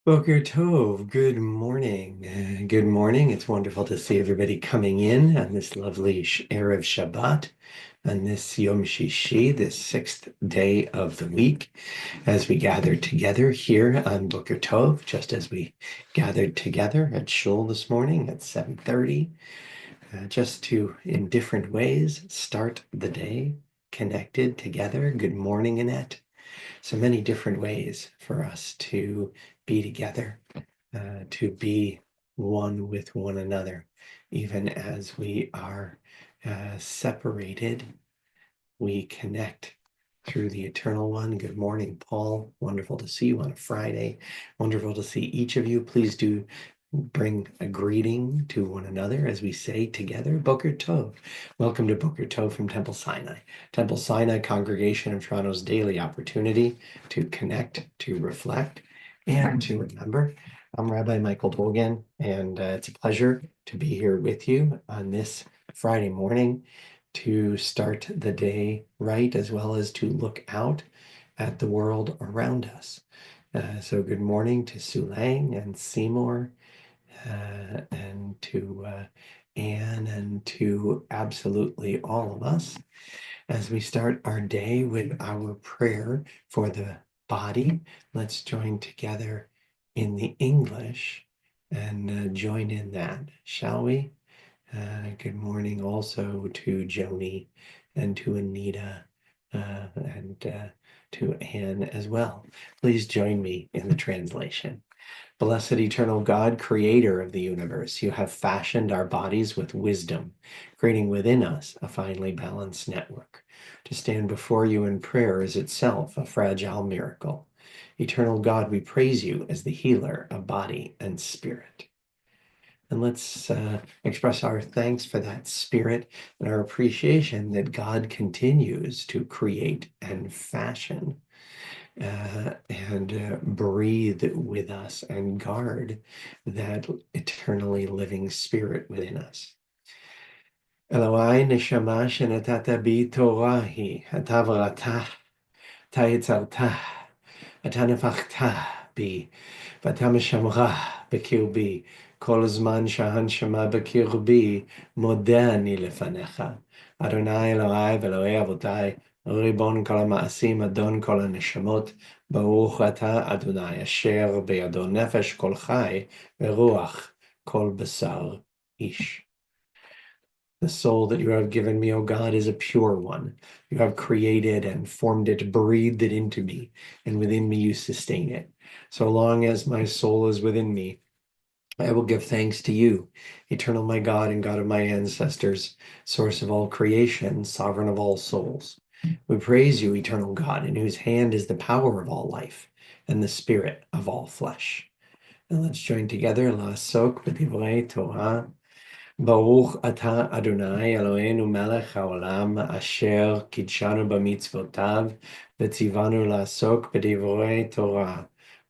Boker Tov, good morning. Good morning. It's wonderful to see everybody coming in on this lovely Erev Shabbat, on this Yom Shishi, this sixth day of the week, as we gather together here on Boker Tov, just as we gathered together at Shul this morning at 7:30, just to, in different ways, start the day connected together. Good morning, Annette. So many different ways for us to be together, to be one with one another, even as we are separated, we connect through the Eternal One. Good morning, Paul. Wonderful to see you on a Friday. Wonderful to see each of you. Please do bring a greeting to one another as we say together, Boker Tov. Welcome to Boker Tov from Temple Sinai. Temple Sinai, congregation of Toronto's daily opportunity to connect, to reflect, and to remember. I'm Rabbi Michael Dogan, and it's a pleasure to be here with you on this Friday morning to start the day right, as well as to look out at the world around us. So good morning to Sue Lang and Seymour, and to Anne, and to absolutely all of us as we start our day with our prayer for the body. Let's join together in the English and join in that, shall we? Good morning also to Joni and to Anita and to Anne as well. Please join me in the translation. Blessed eternal God, creator of the universe, you have fashioned our bodies with wisdom, creating within us a finely balanced network. To stand before you in prayer is itself a fragile miracle. Eternal God, we praise you as the healer of body and spirit. And let's express our thanks for that spirit and our appreciation that God continues to create and fashion and breathe with us and guard that eternally living spirit within us. Eloi neshama shenatata bi Torah hi, אתה בראתה, אתה יצרתה, אתה נפחתה בי, ואתה משמרה בקרבי. כל הזמן שהנשמה בקרבי, מודה אני לפניך. אדוני אלוהי ואלוהי אבותיי, ריבון כל המעשים, אדון כל הנשמות, ברוך אתה אדוני, אשר בידו נפש כל חי, ורוח כל בשר איש. The soul that you have given me, O God, is a pure one. You have created and formed it, breathed it into me, and within me you sustain it. So long as my soul is within me, I will give thanks to you, eternal my God and God of my ancestors, source of all creation, sovereign of all souls. We praise you, eternal God, in whose hand is the power of all life and the spirit of all flesh. And let's join together, La'asok b'divrei Torah. ברוך אתה אדוני אלוהינו מלך העולם אשר קידשנו במצוותיו וציוונו לעסוק בדברי תורה.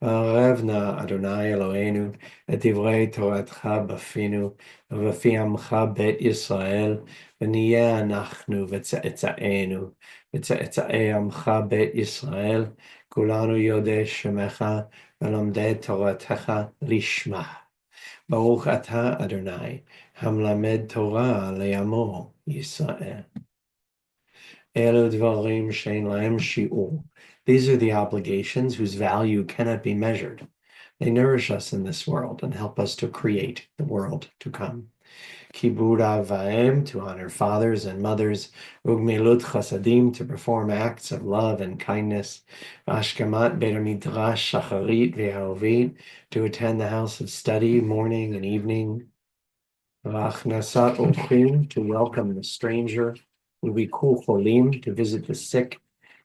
וערב נא אדוני אלוהינו את דברי תורתך בפינו ובפי עמך בית ישראל, ונהיה אנחנו וצאצאינו וצאצאי עמך בית ישראל, כולנו יודעי שמך ולומדי תורתך לשמה. ברוך אתה אדוני המלמד תורה לעמו ישראל. אלו דברים שאין להם שיעור. These are the obligations whose value cannot be measured. They nourish us in this world and help us to create the world to come. Kibud avaim, to honor fathers and mothers. Ugmilut chasadim, to perform acts of love and kindness. Ashkamat beit midrash shacharit ve'arovit, to attend the house of study morning and evening. V'achnasat orchim, to welcome the stranger. Uviku cholim, to visit the sick.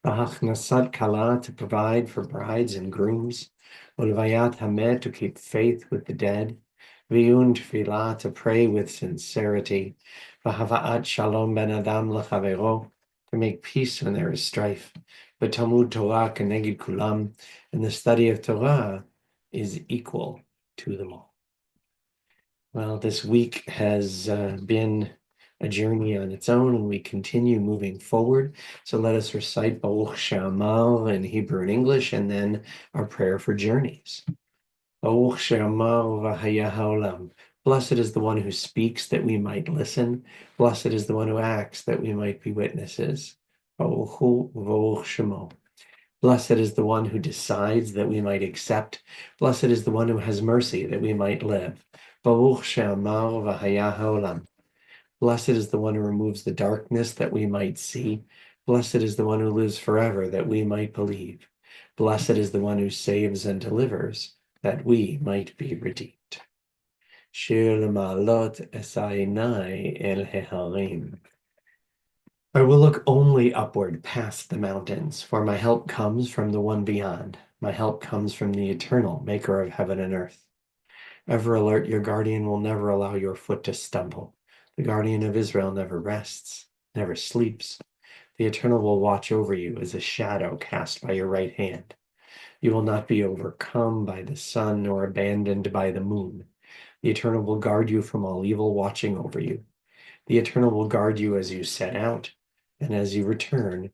V'achnasat kala, to provide for brides and grooms. Ulvayat hamet, to keep faith with the dead. V'yun tefillah, to pray with sincerity. V'hava'at shalom ben adam l'chavero, to make peace when there is strife. V'tamud Torah keneged kulam, and the study of Torah is equal to them all. Well, this week has been a journey on its own, and we continue moving forward. So let us recite Baruch She'amar in Hebrew and English, and then our prayer for journeys. Baruch she'amar v'haya ha'olam. Blessed is the one who speaks that we might listen. Blessed is the one who acts that we might be witnesses. Baruch hu v'baruch shemo. Blessed is the one who decides that we might accept. Blessed is the one who has mercy that we might live. Baruch she'amar v'haya ha'olam. Blessed is the one who removes the darkness that we might see. Blessed is the one who lives forever that we might believe. Blessed is the one who saves and delivers that we might be redeemed. Shir l'ma'alot esayinai el heharim. I will look only upward past the mountains, for my help comes from the one beyond. My help comes from the eternal maker of heaven and earth. Ever alert, your guardian will never allow your foot to stumble. The guardian of Israel never rests, never sleeps. The eternal will watch over you as a shadow cast by your right hand. You will not be overcome by the sun nor abandoned by the moon. The eternal will guard you from all evil, watching over you. The eternal will guard you as you set out and as you return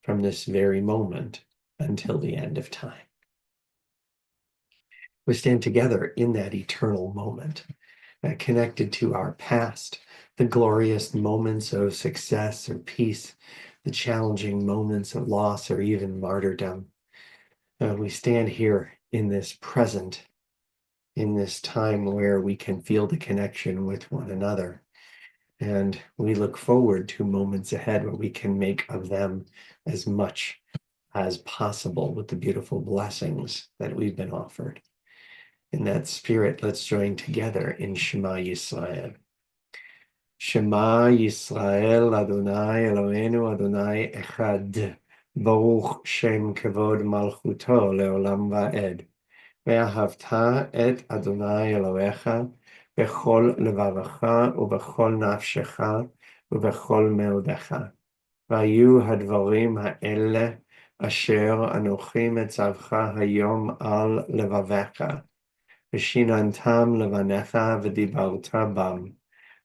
from this very moment until the end of time. We stand together in that eternal moment, connected to our past, the glorious moments of success or peace, the challenging moments of loss or even martyrdom. We stand here in this present, in this time where we can feel the connection with one another. And we look forward to moments ahead where we can make of them as much as possible with the beautiful blessings that we've been offered. In that spirit, let's join together in Shema Yisrael. Shema Yisrael, Adonai Eloheinu, Adonai Echad, Baruch Shem Kavod Malchuto Leolam Va'ed. Ve'ahavta et Adonai Elohecha bechol levavecha ubechol nafshecha ubechol meodecha. Vayu hadvarim ha'ele asher anochi metzavcha hayom al levavecha. V'shinantam levanecha v'dibarta bam.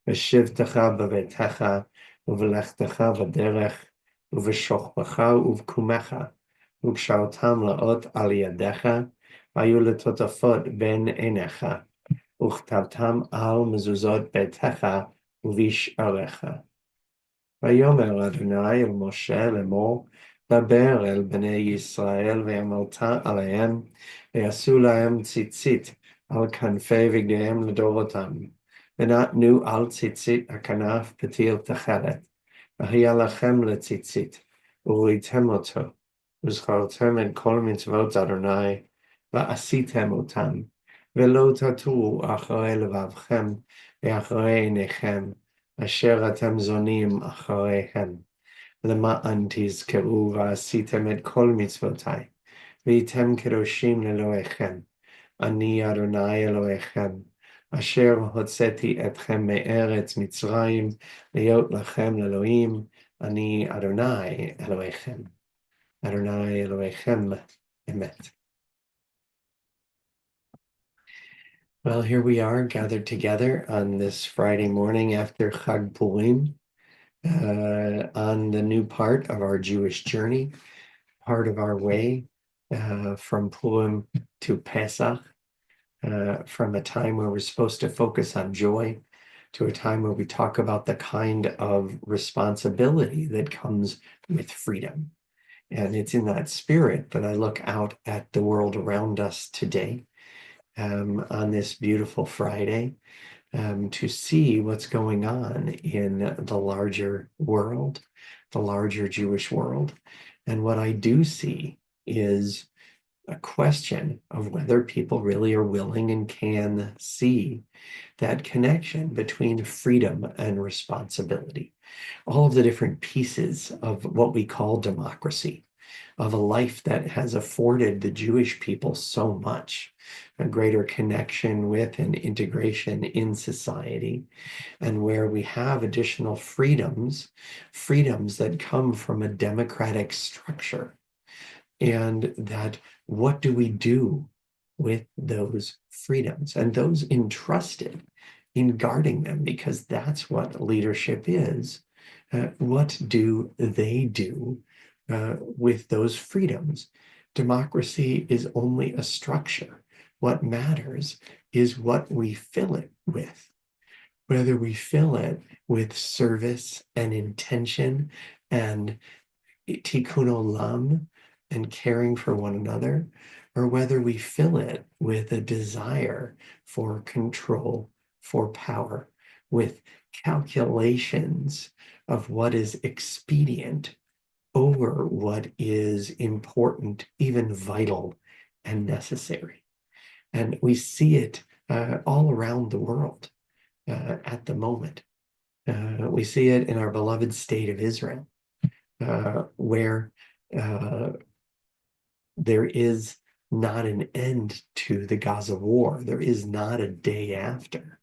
V'shivtecha b'vetecha uv'lechtecha v'derech uv'shochbecha uv'kumecha. V'kshartam la'ot al yadecha. Vayu letotafot ben enecha. וכתבתם על מזוזות ביתך ובשעריך. ויאמר אדוני אל משה לאמור, דבר אל בני ישראל ואמרת עליהם, ויעשו להם ציצית על כנפי בגדיהם לדורותם, ונתנו על ציצית הכנף פתיל תכלת, והיה לכם לציצית, וראיתם אותו, וזכרתם את כל מצוות אדוני, ועשיתם אותם. ולא תטעו אחרי לבבכם ואחרי עיניכם, אשר אתם זונים אחריהם. למען תזכרו ועשיתם את כל מצוותיי, והייתם קדושים לאלוהיכם. אני אדוני אלוהיכם, אשר הוצאתי אתכם מארץ מצרים, להיות לכם לאלוהים. אני אדוני אלוהיכם. אדוני אלוהיכם אמת. Well, here we are gathered together on this Friday morning after Chag Purim, on the new part of our Jewish journey, part of our way from Purim to Pesach, from a time where we're supposed to focus on joy to a time where we talk about the kind of responsibility that comes with freedom. And it's in that spirit that I look out at the world around us today. On this beautiful Friday, to see what's going on in the larger world, the larger Jewish world. And what I do see is a question of whether people really are willing and can see that connection between freedom and responsibility. All of the different pieces of what we call democracy, of a life that has afforded the Jewish people so much, a greater connection with and integration in society, and where we have additional freedoms that come from a democratic structure. And that what do we do with those freedoms and those entrusted in guarding them? Because that's what leadership is. What do they do with those freedoms? Democracy is only a structure What matters is what we fill it with, whether we fill it with service and intention and tikkun olam and caring for one another, or whether we fill it with a desire for control, for power, with calculations of what is expedient over what is important, even vital and necessary. And we see it all around the world at the moment. We see it in our beloved state of Israel, where there is not an end to the Gaza war. There is not a day after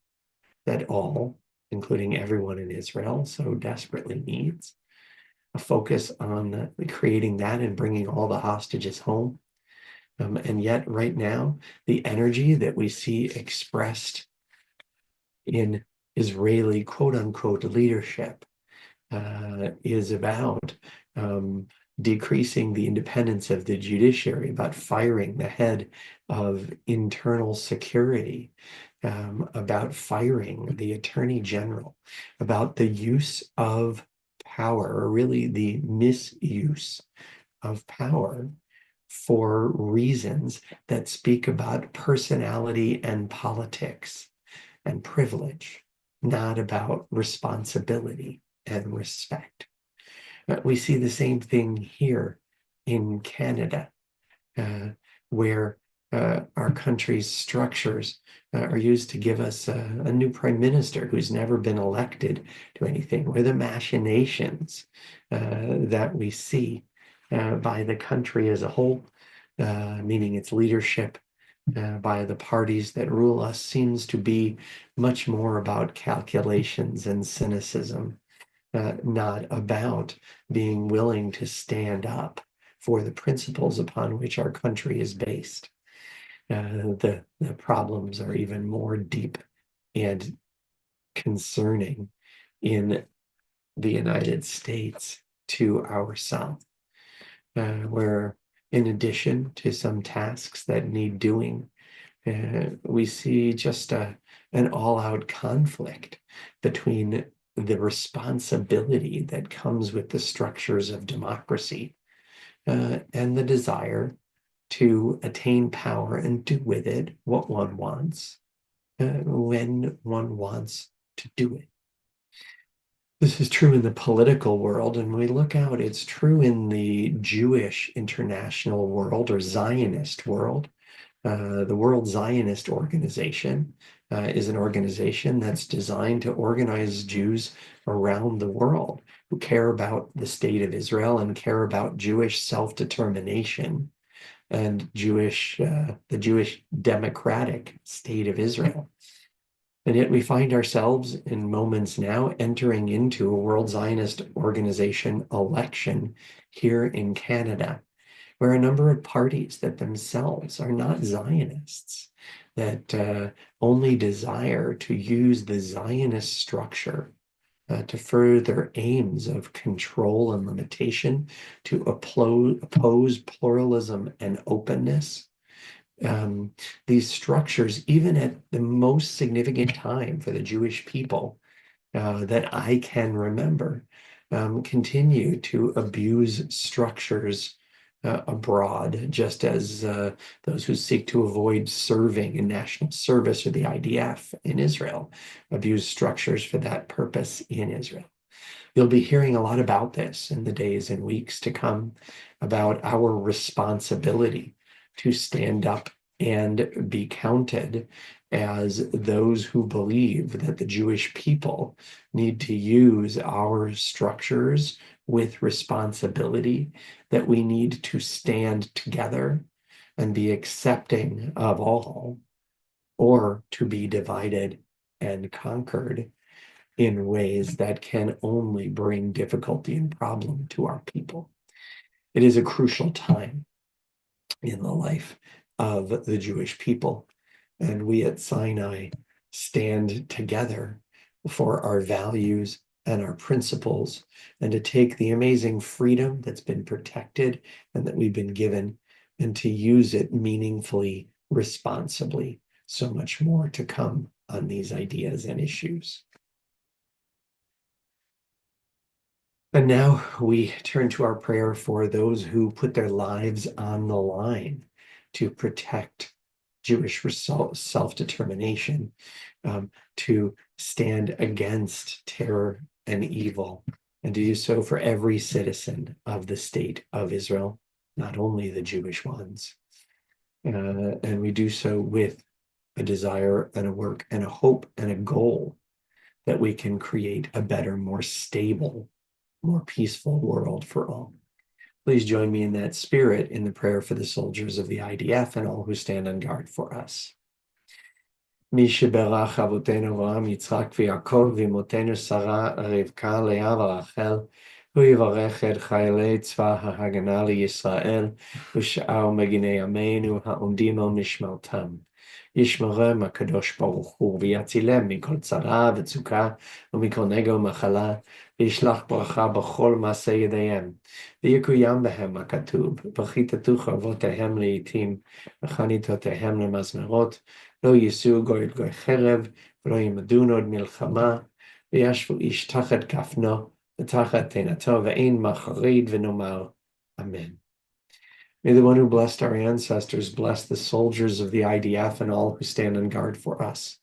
that all, including everyone in Israel, so desperately needs a focus on creating that and bringing all the hostages home. And yet right now, the energy that we see expressed in Israeli quote unquote leadership is about decreasing the independence of the judiciary, about firing the head of internal security, about firing the attorney general, about the use of power, or really the misuse of power for reasons that speak about personality and politics and privilege, not about responsibility and respect. We see the same thing here in Canada, where our country's structures are used to give us a new prime minister who's never been elected to anything, where the machinations that we see by the country as a whole, meaning its leadership, by the parties that rule us, seems to be much more about calculations and cynicism, not about being willing to stand up for the principles upon which our country is based. The problems are even more deep and concerning in the United States to our south, where in addition to some tasks that need doing, we see just an all-out conflict between the responsibility that comes with the structures of democracy and the desire to attain power and do with it what one wants when one wants to do it. This is true in the political world, and when we look out, it's true in the Jewish international world or Zionist world. The World Zionist Organization is an organization that's designed to organize Jews around the world who care about the state of Israel and care about Jewish self-determination and the Jewish democratic state of Israel. And yet we find ourselves in moments now entering into a World Zionist Organization election here in Canada, where a number of parties that themselves are not Zionists, that only desire to use the Zionist structure to further aims of control and limitation, to oppose pluralism and openness. These structures, even at the most significant time for the Jewish people that I can remember, continue to abuse structures abroad, just as those who seek to avoid serving in national service or the IDF in Israel abuse structures for that purpose in Israel. You'll be hearing a lot about this in the days and weeks to come, about our responsibility to stand up and be counted as those who believe that the Jewish people need to use our structures with responsibility, that we need to stand together and be accepting of all, or to be divided and conquered in ways that can only bring difficulty and problem to our people. It is a crucial time in the life of the Jewish people, and we at Sinai stand together for our values and our principles, and to take the amazing freedom that's been protected and that we've been given, and to use it meaningfully responsibly. So much more to come on these ideas and issues. And now we turn to our prayer for those who put their lives on the line to protect Jewish self-determination, to stand against terror and evil, and to do so for every citizen of the state of Israel, not only the Jewish ones. And we do so with a desire and a work and a hope and a goal that we can create a better, more stable, more peaceful world for all. Please join me in that spirit in the prayer for the soldiers of the IDF and all who stand on guard for us. מי שברך אבותינו אברהם, יצחק ויעקב, ואמותינו שרה, רבקה, לאה ורחל, הוא יברך את חיילי צבא ההגנה לישראל, ושאר מגיני עמנו העומדים על משמרתם. ישמרם הקדוש ברוך הוא, ויצילם מכל צרה וצוקה, ומכל נגע ומחלה, וישלח ברכה בכל מעשה ידיהם. ויקוים בהם הכתוב, וכיתתו חרבותיהם לעתים, וחניתותיהם למזמרות, לא יישאו גוי גוי חרב, ולא ימדון עוד מלחמה, וישבו איש תחת כפנו, ותחת תאנתו, ואין מחריד, ונאמר, Amen. May the one who blessed our ancestors bless the soldiers of the IDF and all who stand on guard for us.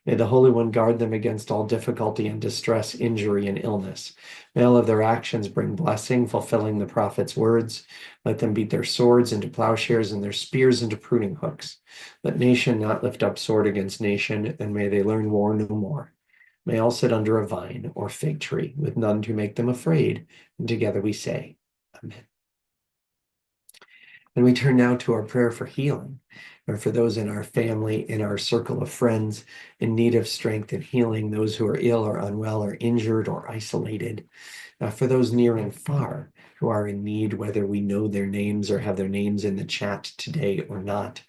May the Holy One guard them against all difficulty and distress, injury, and illness. May all of their actions bring blessing, fulfilling the prophet's words. Let them beat their swords into plowshares and their spears into pruning hooks. Let nation not lift up sword against nation, and may they learn war no more. May all sit under a vine or fig tree, with none to make them afraid, and together we say, Amen. And we turn now to our prayer for healing, or for those in our family, in our circle of friends, in need of strength and healing, those who are ill or unwell or injured or isolated, for those near and far who are in need, whether we know their names or have their names in the chat today or not,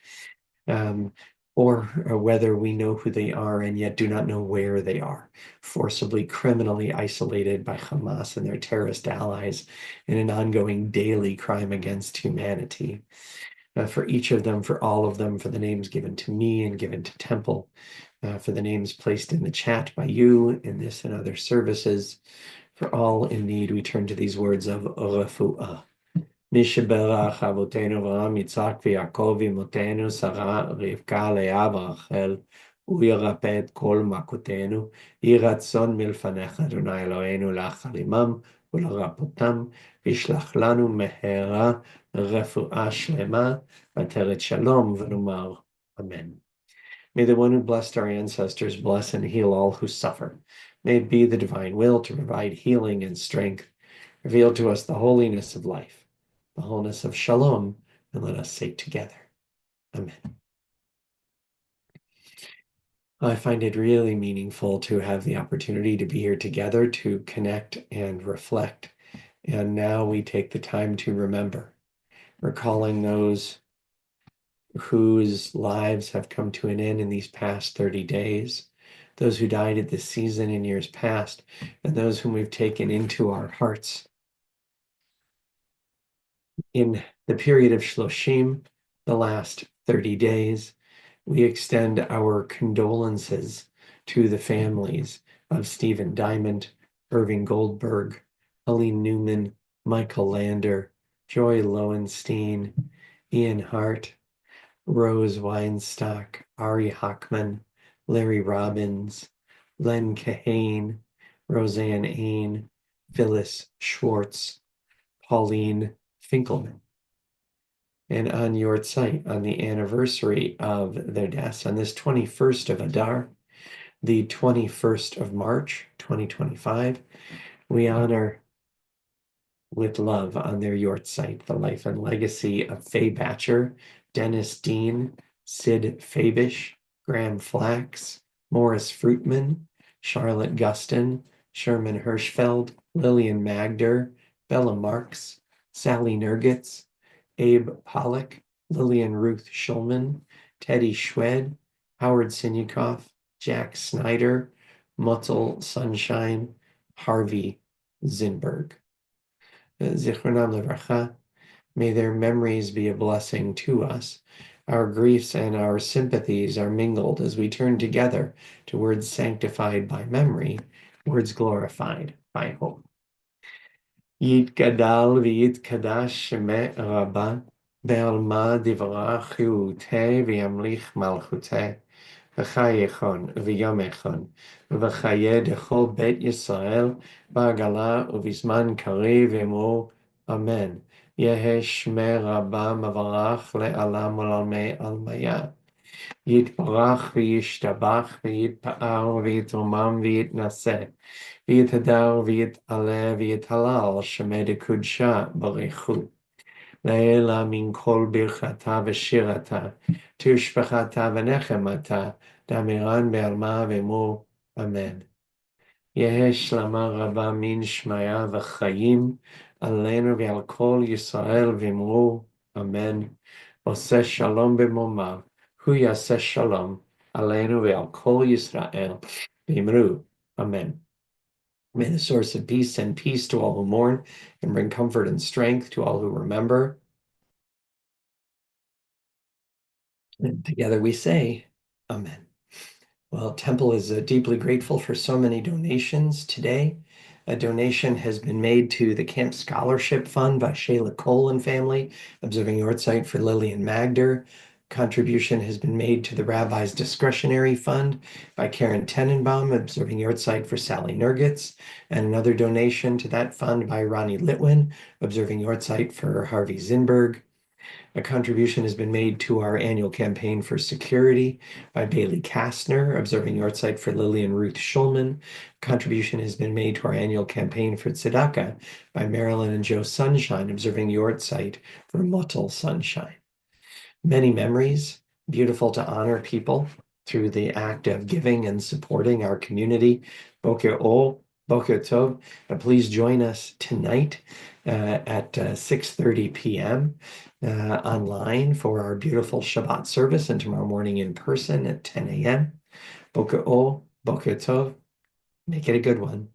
or whether we know who they are and yet do not know where they are, forcibly, criminally isolated by Hamas and their terrorist allies in an ongoing daily crime against humanity. For each of them, for all of them, for the names given to me and given to Temple, for the names placed in the chat by you in this and other services, for all in need, we turn to these words of refuah. מי שברך אבותינו אברהם, יצחק ויעקב, אמותינו שרה, רבקה, לאה ורחל, הוא ירפא את כל מכותינו, יהי רצון מלפניך, אדוני אלוהינו, להאכיל עמם ולרפאותם, וישלח לנו מהרה רפואה שלמה, ותרת שלום, ונאמר Amen. May the one who blessed our ancestors bless and heal all who suffer. May it be the divine will to provide healing and strength. Reveal to us the holiness of life, the wholeness of shalom, and let us say together, Amen. I find it really meaningful to have the opportunity to be here together, to connect and reflect. And now we take the time to remember, recalling those whose lives have come to an end in these past 30 days, those who died at this season in years past, and those whom we've taken into our hearts. In the period of Shloshim, the last 30 days, we extend our condolences to the families of Stephen Diamond, Irving Goldberg, Helene Newman, Michael Lander, Joy Lowenstein, Ian Hart, Rose Weinstock, Ari Hockman, Larry Robbins, Len Kahane, Roseanne Ain, Phyllis Schwartz, Pauline Finkelman. And on Yahrzeit, on the anniversary of their deaths, on this 21st of Adar, the 21st of March, 2025, we honor with love on their Yahrzeit the life and legacy of Faye Batcher, Dennis Dean, Sid Fabish, Graham Flax, Morris Fruitman, Charlotte Guston, Sherman Hirschfeld, Lillian Magder, Bella Marks, Sally Nergitz, Abe Pollock, Lillian Ruth Schulman, Teddy Schwed, Howard Sinyakov, Jack Snyder, Mutzel Sunshine, Harvey Zinberg. Zichronam Levracha, may their memories be a blessing to us. Our griefs and our sympathies are mingled as we turn together to words sanctified by memory, words glorified by hope. יתגדל ויתקדש שמך רבה, בעלמא דברך חיותי וימליך מלכותי, וחייכון ויומכון, ובחיי דכל בית ישראל, בעגלה ובזמן קריב אמרו אמן. יהא שמי רבה מברך לעולם ולעולמי עלמיה. יתברך וישתבח ויתפאר ויתרומם ויתנשא. ויתהדר ויתעלה ויתהלל שמי דקודשה ברכו. לעילה מן כל ברכתה ושירתה, תשבחתה ונחמתה, דאמירן בעלמא ואמור אמן. יהא שלמה רבה מן שמיה וחיים עלינו ועל כל ישראל ואמרו אמן. עושה שלום במרומיו, הוא יעשה שלום עלינו ועל כל ישראל ואמרו amen. May the source of peace send peace to all who mourn and bring comfort and strength to all who remember. And together we say, Amen. Well, Temple is deeply grateful for so many donations today. A donation has been made to the Camp Scholarship Fund by Shayla Cole and family, observing Yahrzeit for Lillian Magder. Contribution has been made to the Rabbi's Discretionary Fund by Karen Tenenbaum, observing Yahrzeit for Sally Nurgitz, and another donation to that fund by Ronnie Litwin, observing Yahrzeit for Harvey Zinberg. A contribution has been made to our annual campaign for security by Bailey Kastner, observing Yahrzeit for Lillian Ruth Schulman. Contribution has been made to our annual campaign for tzedakah by Marilyn and Joe Sunshine, observing Yahrzeit for Mottel Sunshine. Many memories, beautiful to honor people through the act of giving and supporting our community. Boker Tov. Please join us tonight at 6:30 p.m. Online for our beautiful Shabbat service, and tomorrow morning in person at 10 a.m. Boker Tov. Make it a good one.